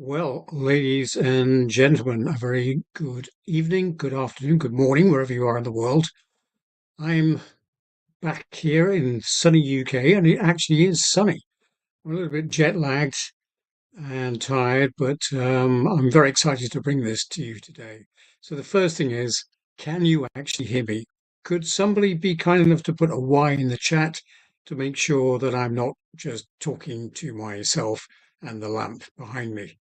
Well, ladies and gentlemen, a very good evening, good afternoon, good morning, wherever you are in the world. I'm back here in sunny UK, and it actually is sunny. I'm a little bit jet lagged and tired, but I'm very excited to bring this to you today. So the first thing is, can you actually hear me? Could somebody be kind enough to put a Y in the chat to make sure that I'm not just talking to myself and the lamp behind me?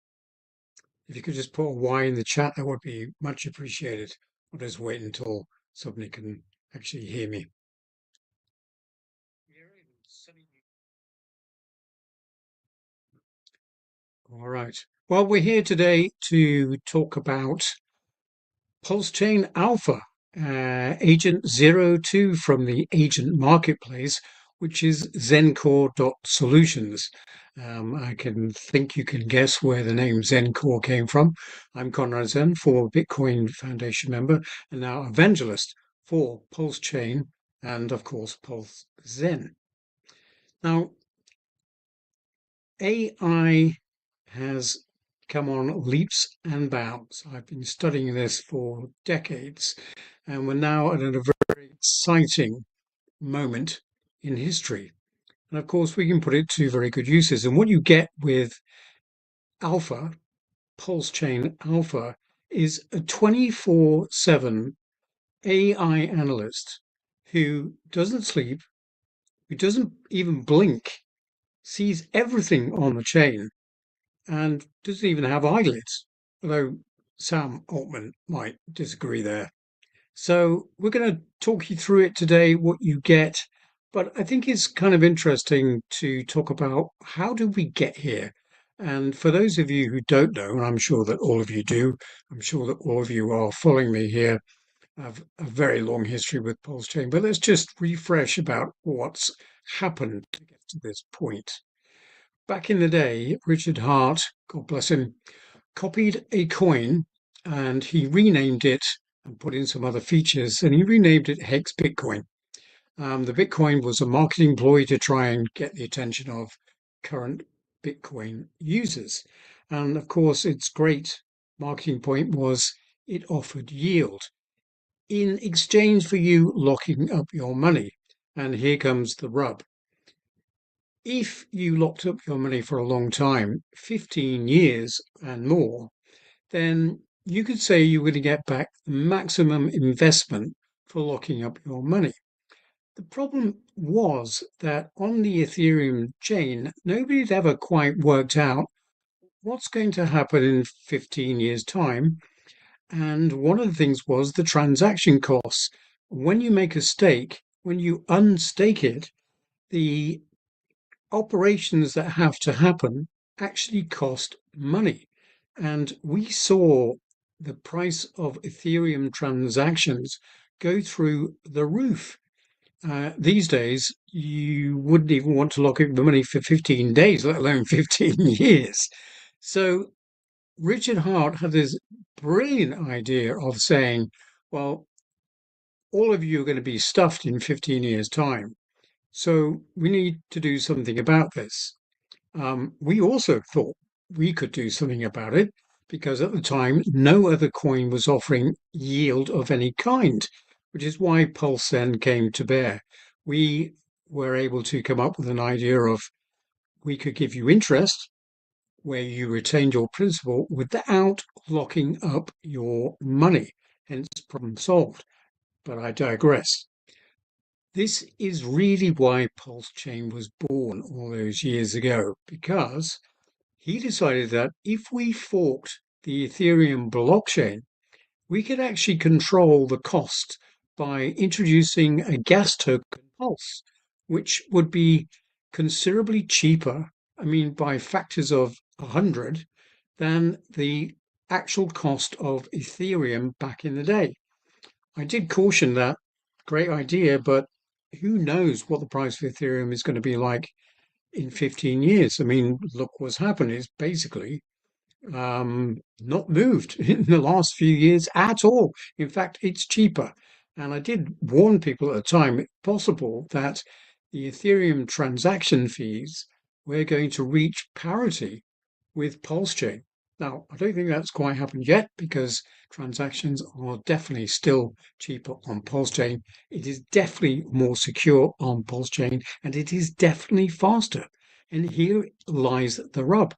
If you could just put a Y in the chat, that would be much appreciated. I'll just wait until somebody can actually hear me. All right. Well, we're here today to talk about PulseChain Alpha, Agent 02 from the Agent Marketplace, which is ZenCore Solutions. I can think you can guess where the name ZenCore came from. I'm Conrad Zen, former Bitcoin Foundation member and now evangelist for PulseChain and, of course, PulseZen. Now, AI has come on leaps and bounds. I've been studying this for decades, and we're now at a very exciting moment in history. And of course, we can put it to very good uses. And what you get with Alpha, PulseChain Alpha, is a 24/7 AI analyst who doesn't sleep, who doesn't even blink, sees everything on the chain, and doesn't even have eyelids, although Sam Altman might disagree there. So we're going to talk you through it today, what you get, but I think it's kind of interesting to talk about how did we get here? And for those of you who don't know, and I'm sure that all of you do, I'm sure that all of you are following me here, have a very long history with PulseChain, but let's just refresh about what's happened to get to this point. Back in the day, Richard Hart, God bless him, copied a coin and he renamed it and put in some other features, and he renamed it Hex Bitcoin. The Bitcoin was a marketing ploy to try and get the attention of current Bitcoin users. And of course, its great marketing point was it offered yield in exchange for you locking up your money. And here comes the rub. If you locked up your money for a long time, 15 years and more, then you could say you're going to get back the maximum investment for locking up your money. The problem was that on the Ethereum chain, nobody had ever quite worked out what's going to happen in 15 years' time. And one of the things was the transaction costs. When you make a stake, when you unstake it, the operations that have to happen actually cost money. And we saw the price of Ethereum transactions go through the roof. These days, you wouldn't even want to lock up the money for 15 days, let alone 15 years. So Richard Hart had this brilliant idea of saying, well, all of you are going to be stuffed in 15 years' time. So we need to do something about this. We also thought we could do something about it because at the time, no other coin was offering yield of any kind, which is why Pulse then came to bear. We were able to come up with an idea of we could give you interest where you retained your principal without locking up your money. Hence, problem solved. But I digress. This is really why PulseChain was born all those years ago, because he decided that if we forked the Ethereum blockchain, we could actually control the cost by introducing a gas token Pulse, which would be considerably cheaper, I mean, by factors of 100, than the actual cost of Ethereum back in the day. I did caution that great idea, but who knows what the price of Ethereum is going to be like in 15 years. I mean, look what's happened. It's basically not moved in the last few years at all. In fact, it's cheaper. And I did warn people at the time, it's possible that the Ethereum transaction fees were going to reach parity with PulseChain. Now, I don't think that's quite happened yet because transactions are definitely still cheaper on PulseChain. It is definitely more secure on PulseChain, and it is definitely faster. And here lies the rub.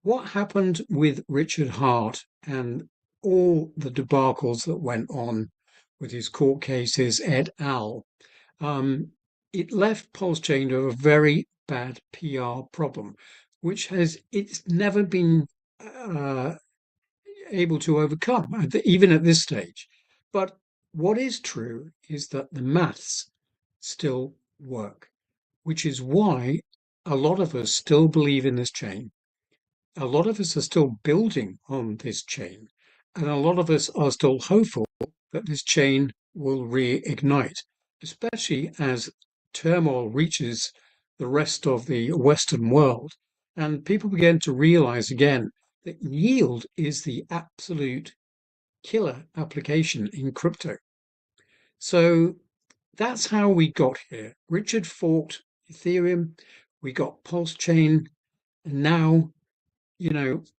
What happened with Richard Hart and all the debacles that went on with his court cases et al.? It left PulseChain to a very bad PR problem, which it's never been uh, able to overcome, even at this stage. But what is true is that the maths still work, which is why a lot of us still believe in this chain. A lot of us are still building on this chain, and a lot of us are still hopeful that this chain will reignite, especially as turmoil reaches the rest of the Western world and people begin to realize again that yield is the absolute killer application in crypto. So that's how we got here. Richard forked Ethereum, we got PulseChain, and now,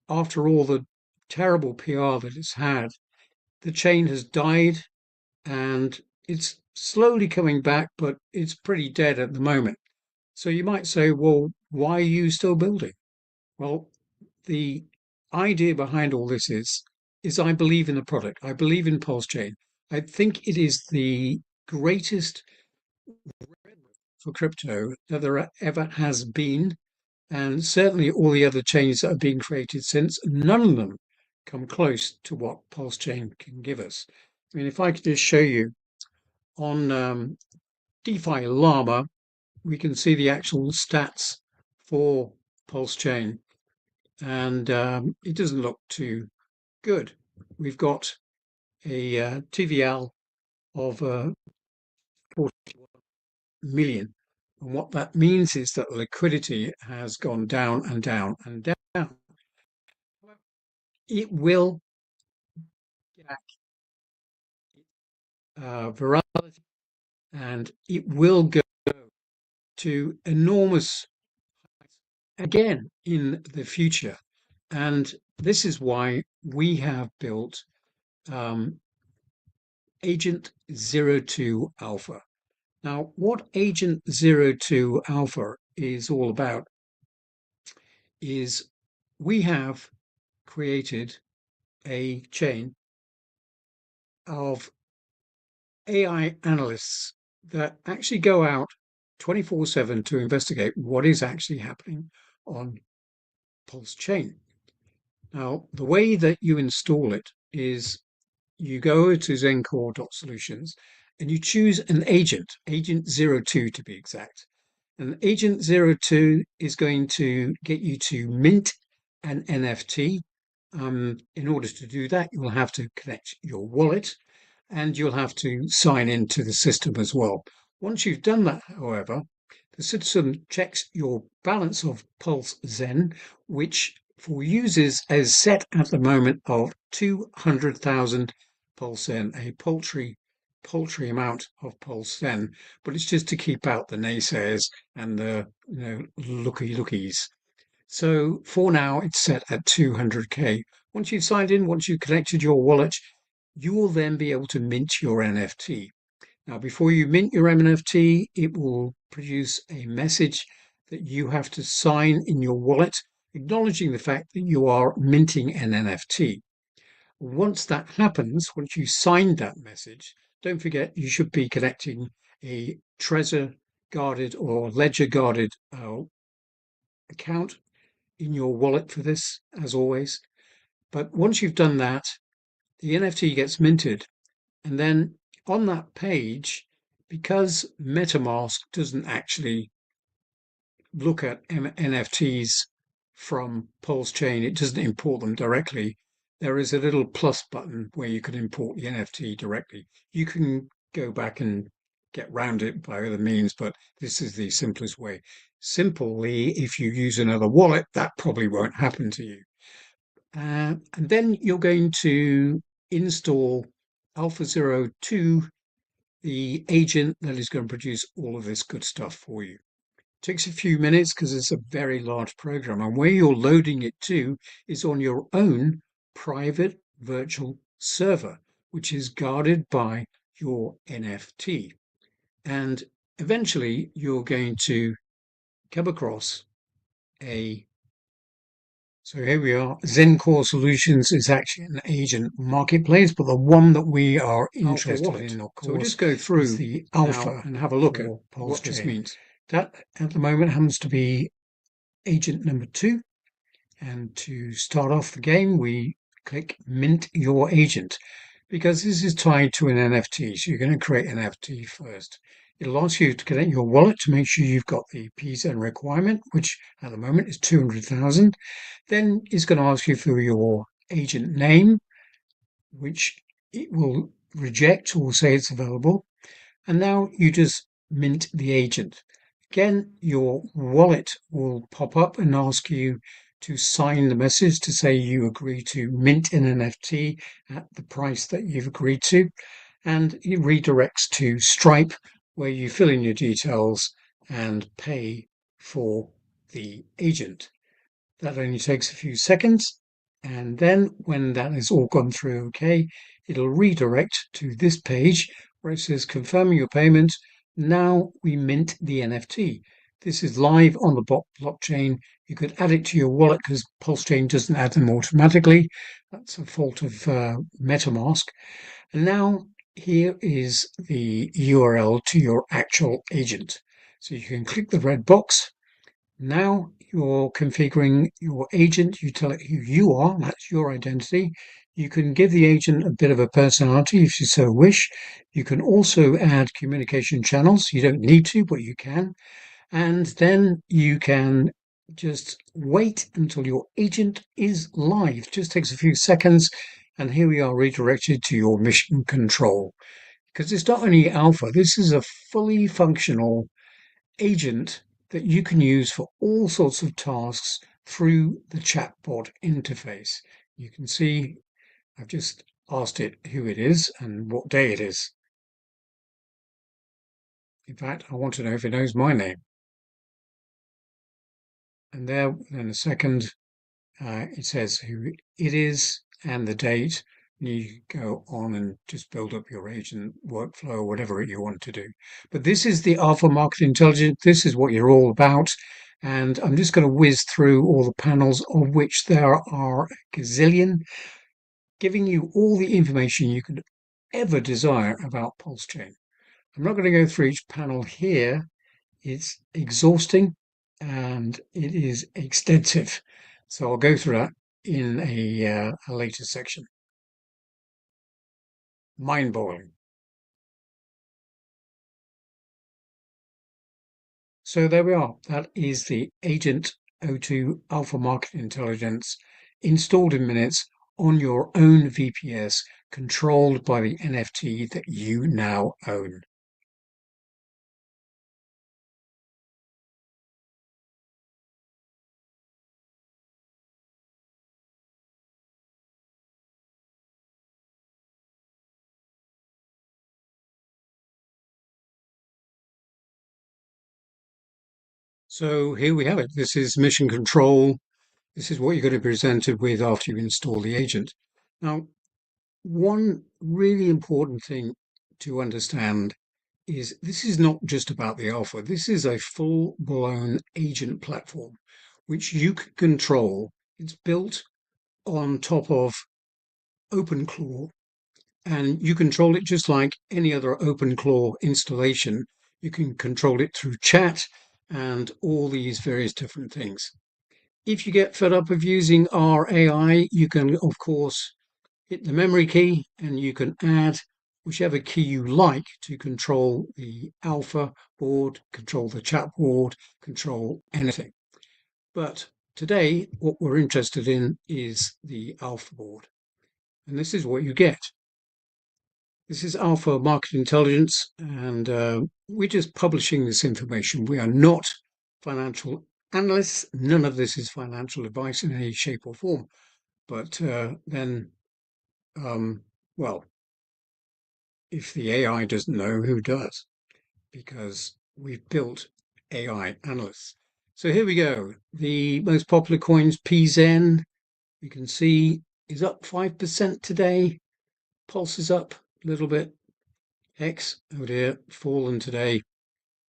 after all the terrible PR that it's had, the chain has died and it's slowly coming back, but it's pretty dead at the moment. So you might say, well, why are you still building? Well, the idea behind all this is I believe in the product. I believe in PulseChain. I think it is the greatest for crypto that there ever has been. And certainly all the other chains that have been created since, none of them come close to what PulseChain can give us. I mean, if I could just show you on DeFi Llama, we can see the actual stats for PulseChain, and it doesn't look too good. We've got a TVL of 40 million. And what that means is that liquidity has gone down and down and down. It will get back virality and it will go to enormous again in the future. And this is why we have built Agent 02 Alpha. Now, what Agent 02 Alpha is all about is we have created a chain of AI analysts that actually go out 24/7 to investigate what is actually happening on PulseChain. Now, the way that you install it is you go to ZenCore.solutions and you choose an agent, Agent 02 to be exact. And Agent 02 is going to get you to mint an NFT. In order to do that, you'll have to connect your wallet and you'll have to sign into the system as well. Once you've done that, however, the system checks your balance of Pulse Zen, which for users is set at the moment of 200,000 Pulse Zen, a paltry amount of Pulse Zen, but it's just to keep out the naysayers and the lookies. So for now, it's set at 200k. Once you've signed in, once you've connected your wallet, you will then be able to mint your NFT. Now, before you mint your NFT, it will produce a message that you have to sign in your wallet, acknowledging the fact that you are minting an NFT. Once that happens, once you sign that message, don't forget you should be connecting a Trezor guarded or ledger guarded account in your wallet for this, as always. But once you've done that, the NFT gets minted. And then on that page, because MetaMask doesn't actually look at NFTs from PulseChain, it doesn't import them directly. There is a little plus button where you can import the NFT directly. You can go back and get round it by other means, but this is the simplest way. Simply, if you use another wallet, that probably won't happen to you. And then you're going to install Alpha 02, the agent that is going to produce all of this good stuff for you. Takes a few minutes because it's a very large program, and where you're loading it to is on your own private virtual server, which is guarded by your NFT. And eventually you're going to come across a so here we are. ZenCore Solutions is actually an agent marketplace, but the one that we are interested in, of course, so we'll just go through the alpha and have a look at what this means. That at the moment happens to be agent number 2. And to start off the game, we click Mint Your Agent because this is tied to an NFT. So you're going to create an NFT first. It'll ask you to connect your wallet to make sure you've got the PZEN requirement, which at the moment is 200,000. Then it's going to ask you for your agent name, which it will reject or say it's available. And now you just mint the agent. Again, your wallet will pop up and ask you to sign the message to say you agree to mint an NFT at the price that you've agreed to. And it redirects to Stripe, where you fill in your details and pay for the agent. That only takes a few seconds. And then when that has all gone through okay, it'll redirect to this page where it says confirming your payment. Now we mint the NFT. This is live on the blockchain. You could add it to your wallet because PulseChain doesn't add them automatically. That's a fault of MetaMask. And now here is the URL to your actual agent. So you can click the red box. Now you're configuring your agent. You tell it who you are. That's your identity. You can give the agent a bit of a personality if you so wish. You can also add communication channels. You don't need to, but you can. And then you can just wait until your agent is live. It just takes a few seconds. And here we are redirected to your mission control. Because it's not only alpha, this is a fully functional agent that you can use for all sorts of tasks through the chatbot interface. You can see I've just asked it who it is and what day it is. In fact, I want to know if it knows my name. And there, in a second, it says who it is and the date. You go on and just build up your agent workflow or whatever you want to do. But this is the Alpha Market Intelligence. This is what you're all about. And I'm just going to whiz through all the panels, of which there are a gazillion, giving you all the information you could ever desire about PulseChain. I'm not going to go through each panel here. It's exhausting and it is extensive. So I'll go through that in a later section. Mind-boggling. So there we are. That is the Agent O2 Alpha Market Intelligence installed in minutes on your own VPS, controlled by the NFT that you now own. So here we have it. This is mission control. This is what you're going to be presented with after you install the agent. Now, one really important thing to understand is this is not just about the alpha. This is a full-blown agent platform which you can control. It's built on top of OpenClaw, and you control it just like any other OpenClaw installation. You can control it through chat and all these various different things. If you get fed up of using our AI, you can, of course, hit the memory key and you can add whichever key you like to control the alpha board, control the chat board, control anything. But today, what we're interested in is the alpha board. And this is what you get. This is Alpha Market Intelligence, and we're just publishing this information. We are not financial analysts. None of this is financial advice in any shape or form. But well, if the AI doesn't know, who does? Because we've built AI analysts. So here we go. The most popular coins, PZen, you can see is up 5% today. Pulse is up a little bit. X, oh dear, fallen today.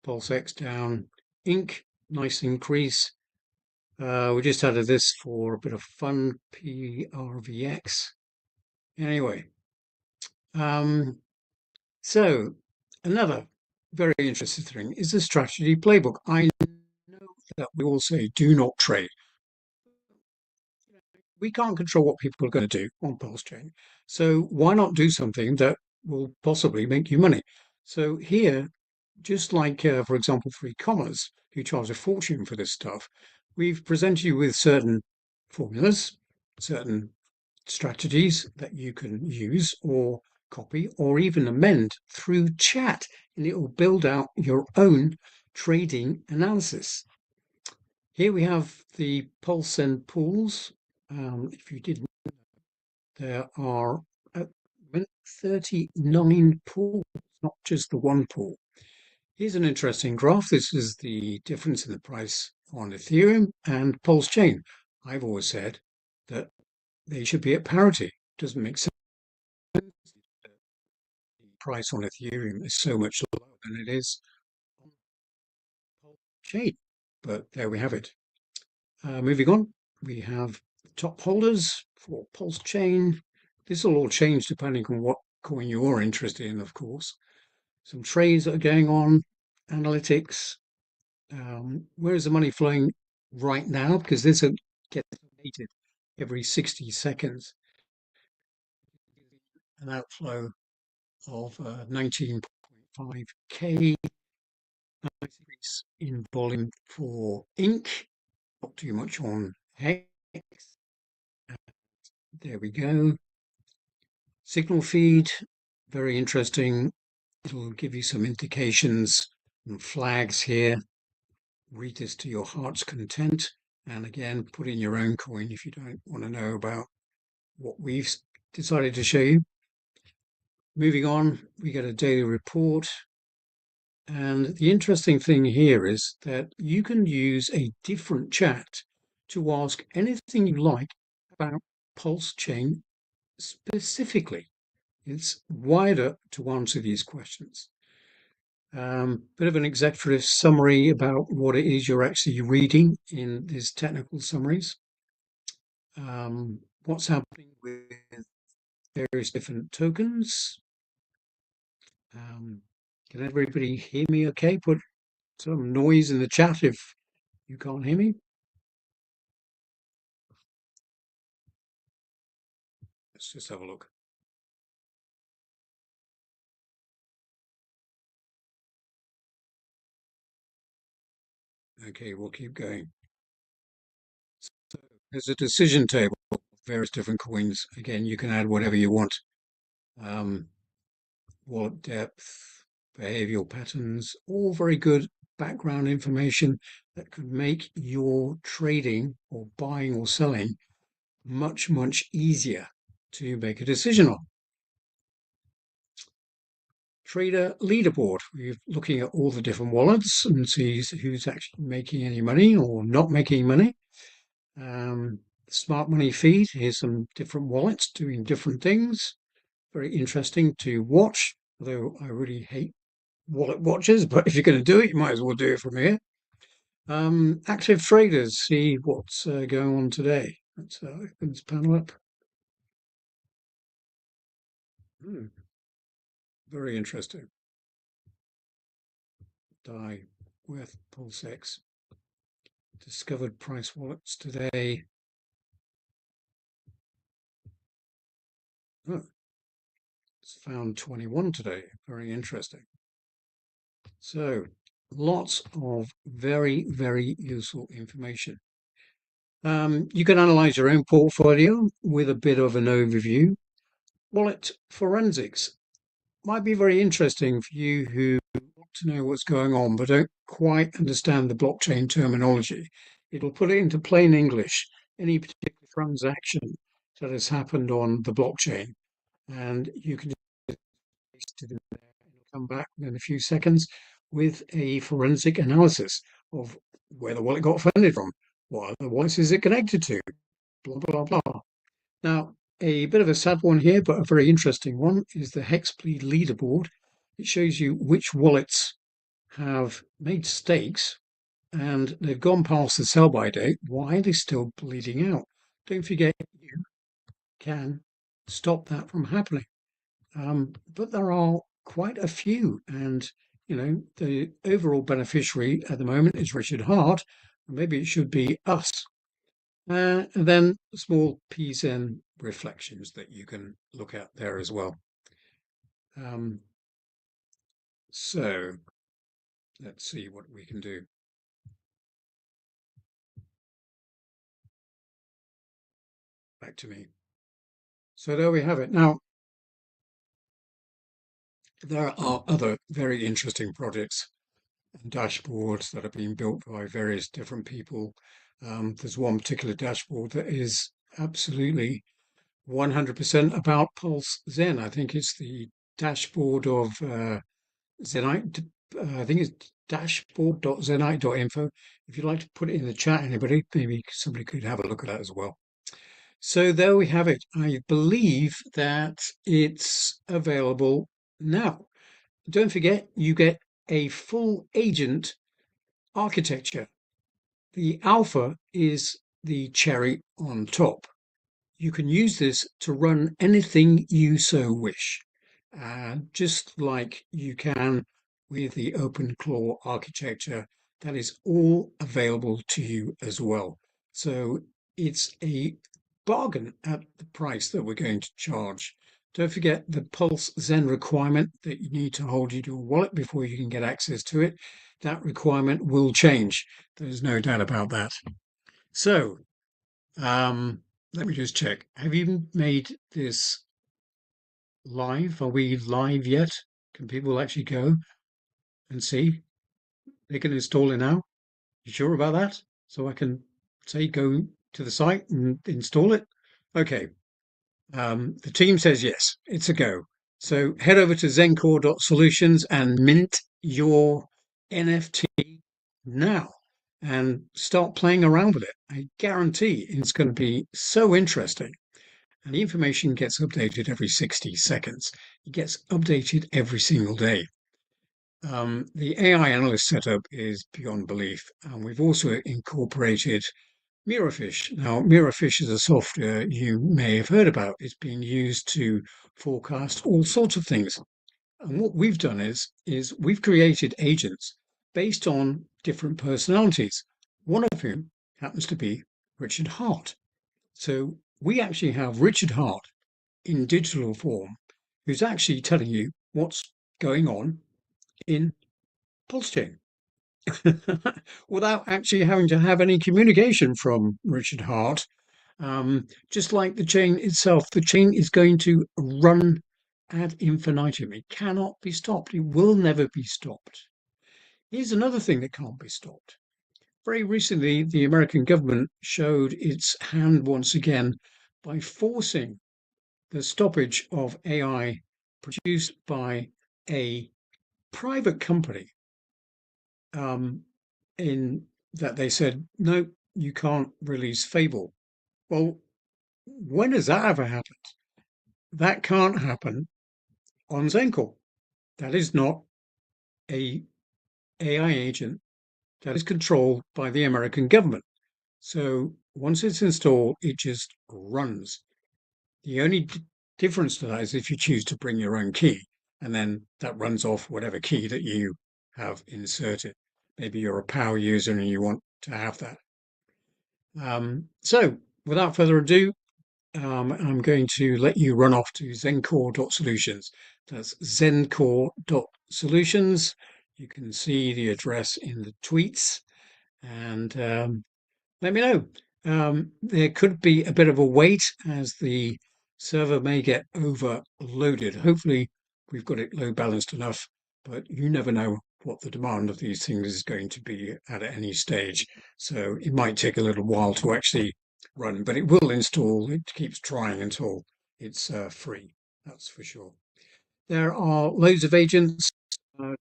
Pulse X down. Inc, nice increase. We just added this for a bit of fun. PRVX. Anyway, so another very interesting thing is the strategy playbook. I know that we all say do not trade. We can't control what people are going to do on PulseChain. So why not do something that will possibly make you money? So here, just like, for example, for e-commerce, who charge a fortune for this stuff, we've presented you with certain formulas, certain strategies that you can use or copy or even amend through chat, and it will build out your own trading analysis. Here we have the pulse and pools. If you didn't, there are 39 pools, not just the one pool. Here's an interesting graph. This is the difference in the price on Ethereum and PulseChain. I've always said that they should be at parity. Doesn't make sense. The price on Ethereum is so much lower than it is on PulseChain. But there we have it. Moving on, we have top holders for PulseChain. This will all change depending on what coin you're interested in, of course. Some trades that are going on, analytics. Where is the money flowing right now? Because this gets updated every 60 seconds. An outflow of 19.5k. Nice increase in volume for Inc. Not too much on Hex. There we go. Signal feed, very interesting. It'll give you some indications and flags here. Read this to your heart's content. And again, put in your own coin if you don't want to know about what we've decided to show you. Moving on, we get a daily report. And the interesting thing here is that you can use a different chat to ask anything you like about PulseChain specifically. It's wider to answer these questions. Bit of an executive summary about what it is you're actually reading in these technical summaries. What's happening with various different tokens. Can everybody hear me okay? Put some noise in the chat if you can't hear me. Let's just have a look. Okay, we'll keep going. So there's a decision table of various different coins. Again, you can add whatever you want. Wallet depth, behavioral patterns, all very good background information that could make your trading or buying or selling much, much easier to make a decision on. Trader leaderboard. We're looking at all the different wallets and see who's actually making any money or not making money. Smart money feed. Here's some different wallets doing different things. Very interesting to watch, although I really hate wallet watches, but if you're going to do it, you might as well do it from here. Active traders, see what's going on today. Let's open this panel up. Very interesting. Die with PulseX. Discovered price wallets today. Oh, it's found 21 today. Very interesting. So lots of very, very useful information. You can analyze your own portfolio with a bit of an overview. Wallet forensics might be very interesting for you who want to know what's going on but don't quite understand the blockchain terminology. It'll put it into plain English, any particular transaction that has happened on the blockchain, and you can just paste it in there and it'll come back within a few seconds with a forensic analysis. of where the wallet got funded from, what other wallets is it connected to, blah, blah, blah. Now, a bit of a sad one here, but a very interesting one, is the Hexbleed leaderboard. It shows you which wallets have made stakes and they've gone past the sell-by date. Why are they still bleeding out? Don't forget, you can stop that from happening. But there are quite a few, and the overall beneficiary at the moment is Richard Hart. Maybe it should be us. And then small PZen reflections that you can look at there as well. So let's see what we can do. Back to me. So there we have it. Now, there are other very interesting projects and dashboards that are being built by various different people. There's one particular dashboard that is absolutely 100% about PulseChain. I think it's the dashboard of Zenite. I think it's dashboard.zenite.info. If you'd like to put it in the chat, anybody, maybe somebody could have a look at that as well. So there we have it. I believe that it's available now. Don't forget, you get a full agent architecture. The alpha is the cherry on top. You can use this to run anything you so wish, just like you can with the OpenClaw architecture. That is all available to you as well. So it's a bargain at the price that we're going to charge. Don't forget the PulseChain requirement that you need to hold your wallet before you can get access to it. That requirement will change. There's no doubt about that. So, let me just check. Have you made this live? Are we live yet? Can people actually go and see? They can install it now? You sure about that? So I can say go to the site and install it? Okay. The team says yes, it's a go. So head over to ZenCore.solutions and mint your NFT now and start playing around with it. I guarantee it's going to be so interesting. And the information gets updated every 60 seconds. It gets updated every single day. The AI analyst setup is beyond belief. And we've also incorporated Mirrorfish. Now, Mirrorfish is a software you may have heard about. It's being used to forecast all sorts of things. And what we've done is we've created agents based on different personalities, one of whom happens to be Richard Hart. So we actually have Richard Hart in digital form who's actually telling you what's going on in PulseChain without actually having to have any communication from Richard Hart. Just like the chain itself, the chain is going to run ad infinitum. It cannot be stopped. It will never be stopped. Here's another thing that can't be stopped. Very recently, the American government showed its hand once again by forcing the stoppage of AI produced by a private company, in that they said, no, you can't release Fable. Well, when has that ever happened? That can't happen on ZenCore. That is not a AI agent that is controlled by the American government. So once it's installed, it just runs. The only difference to that is if you choose to bring your own key, and then that runs off whatever key that you have inserted. Maybe you're a power user and you want to have that. So without further ado, I'm going to let you run off to ZenCore.solutions. That's ZenCore.solutions. You can see the address in the tweets, and let me know. There could be a bit of a wait as the server may get overloaded. Hopefully, we've got it load balanced enough, but you never know what the demand of these things is going to be at any stage. So it might take a little while to actually run, but it will install. It keeps trying until it's free. That's for sure. There are loads of agents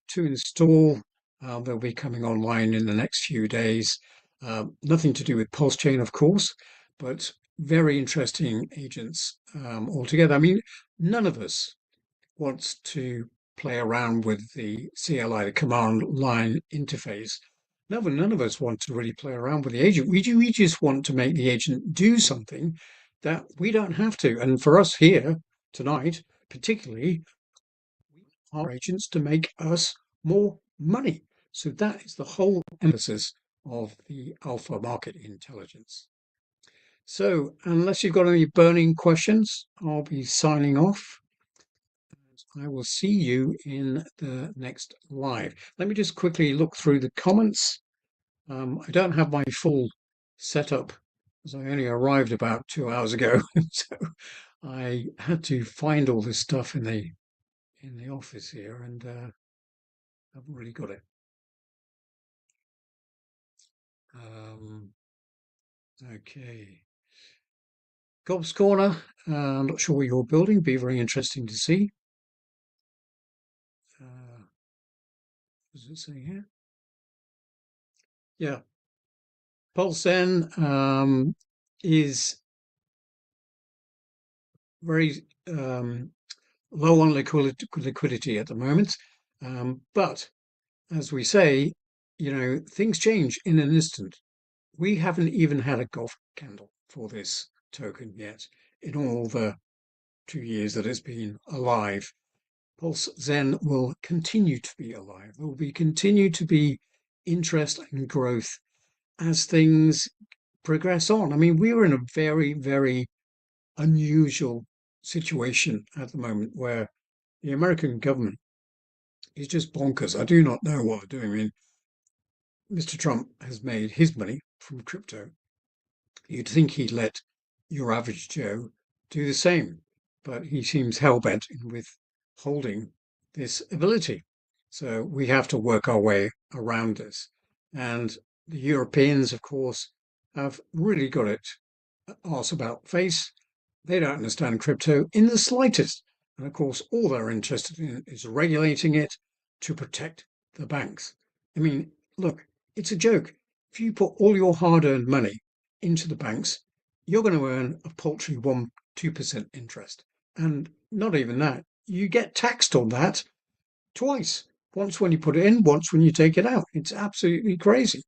to install. They'll be coming online in the next few days. Nothing to do with PulseChain, of course, but very interesting agents altogether. I mean, none of us wants to play around with the CLI, the command line interface. No, none of us want to really play around with the agent. We just want to make the agent do something that we don't have to. And for us here tonight, particularly, our agents to make us more money. So that is the whole emphasis of the alpha market intelligence. So unless you've got any burning questions, I'll be signing off. I will see you in the next live. Let me just quickly look through the comments. I don't have my full setup as I only arrived about 2 hours ago. So I had to find all this stuff in the office here and haven't really got it. Okay. Gob's Corner. I'm not sure what you're building. Be very interesting to see. What does it say here? Yeah. PulseChain is very low on liquidity at the moment. But as we say, things change in an instant. We haven't even had a golf candle for this token yet in all the 2 years that it's been alive. PulseChain will continue to be alive. There will continue to be interest and growth as things progress on. I mean, we are in a very, very unusual situation at the moment where the American government is just bonkers. I do not know what they're doing. I mean, Mr. Trump has made his money from crypto. You'd think he'd let your average Joe do the same, but he seems hell-bent in withholding this ability. So we have to work our way around this. And the Europeans, of course, have really got it arse about face. They don't understand crypto in the slightest. And of course, all they're interested in is regulating it to protect the banks. I mean, look, it's a joke. If you put all your hard-earned money into the banks, you're going to earn a paltry 2% interest. And not even that. You get taxed on that twice. Once when you put it in, once when you take it out. It's absolutely crazy.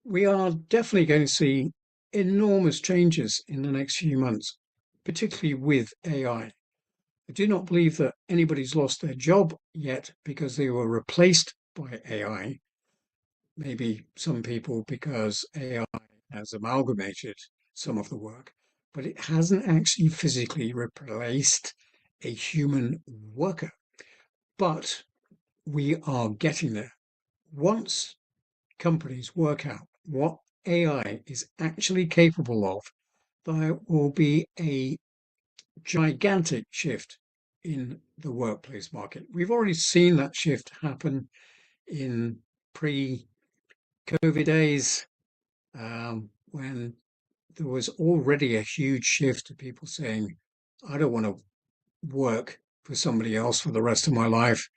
We are definitely going to see enormous changes in the next few months, particularly with AI. I do not believe that anybody's lost their job yet because they were replaced by AI. Maybe some people because AI has amalgamated some of the work, but it hasn't actually physically replaced a human worker. But we are getting there. Once companies work out what AI is actually capable of, there will be a gigantic shift in the workplace market. We've already seen that shift happen in pre-COVID days when there was already a huge shift to people saying, I don't want to work for somebody else for the rest of my life,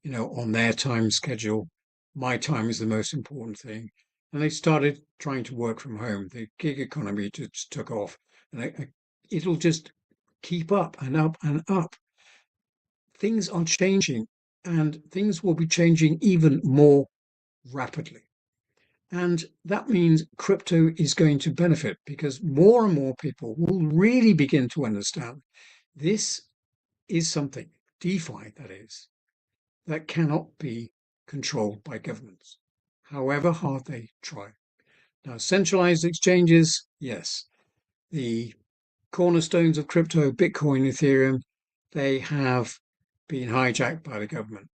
on their time schedule. My time is the most important thing. And they started trying to work from home. The gig economy just took off. And it'll just keep up and up and up. Things are changing, and things will be changing even more rapidly. And that means crypto is going to benefit because more and more people will really begin to understand this is something, DeFi that is, that cannot be controlled by governments, however hard they try. Now, centralized exchanges, yes. The cornerstones of crypto, Bitcoin, Ethereum, they have been hijacked by the government.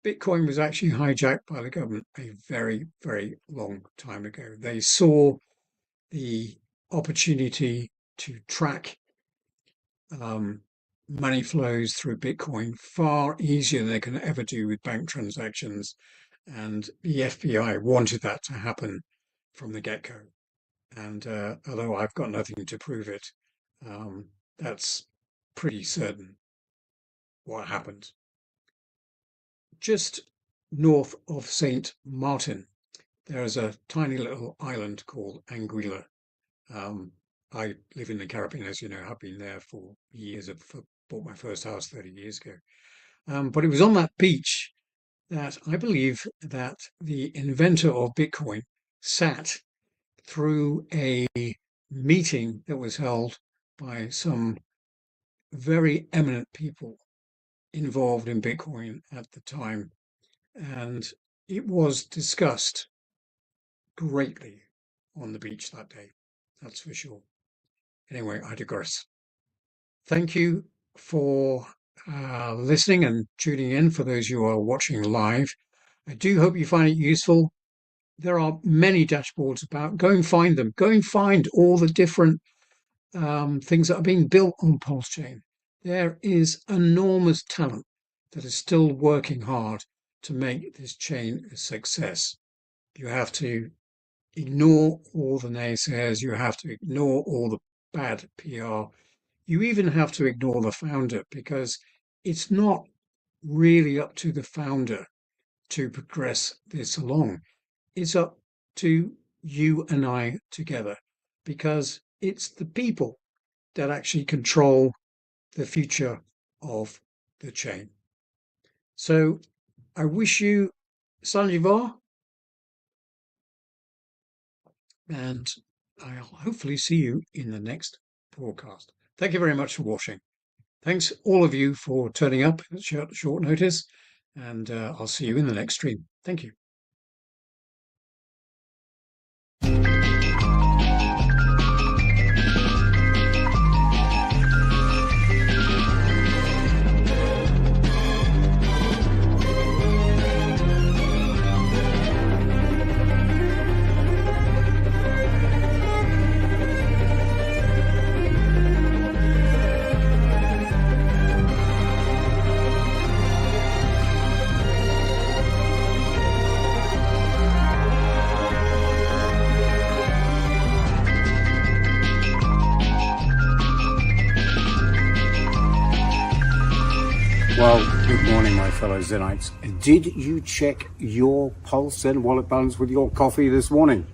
Bitcoin was actually hijacked by the government a very, very long time ago. They saw the opportunity to track money flows through Bitcoin far easier than they can ever do with bank transactions. And the FBI wanted that to happen from the get-go. And although I've got nothing to prove it, that's pretty certain what happened. Just north of St. Martin. There is a tiny little island called Anguilla. I live in the Caribbean, as you know. I've been there for years. I bought my first house 30 years ago. But it was on that beach that I believe that the inventor of Bitcoin sat through a meeting that was held by some very eminent people involved in Bitcoin at the time. And it was discussed greatly on the beach that day. That's for sure. Anyway, I digress. Thank you for listening and tuning in for those who are watching live. I do hope you find it useful. There are many dashboards about. Go and find them. Go and find all the different things that are being built on PulseChain. There is enormous talent that is still working hard to make this chain a success. You have to ignore all the naysayers. You have to ignore all the bad PR. You even have to ignore the founder, because it's not really up to the founder to progress this along. It's up to you and I together, because it's the people that actually control the future of the chain. So I wish you Sanjivar, and I'll hopefully see you in the next broadcast. Thank you very much for watching. Thanks all of you for turning up at short notice, and I'll see you in the next stream. Thank you. Well, good morning, my fellow Zenites. Did you check your Pulse Zen wallet balance with your coffee this morning?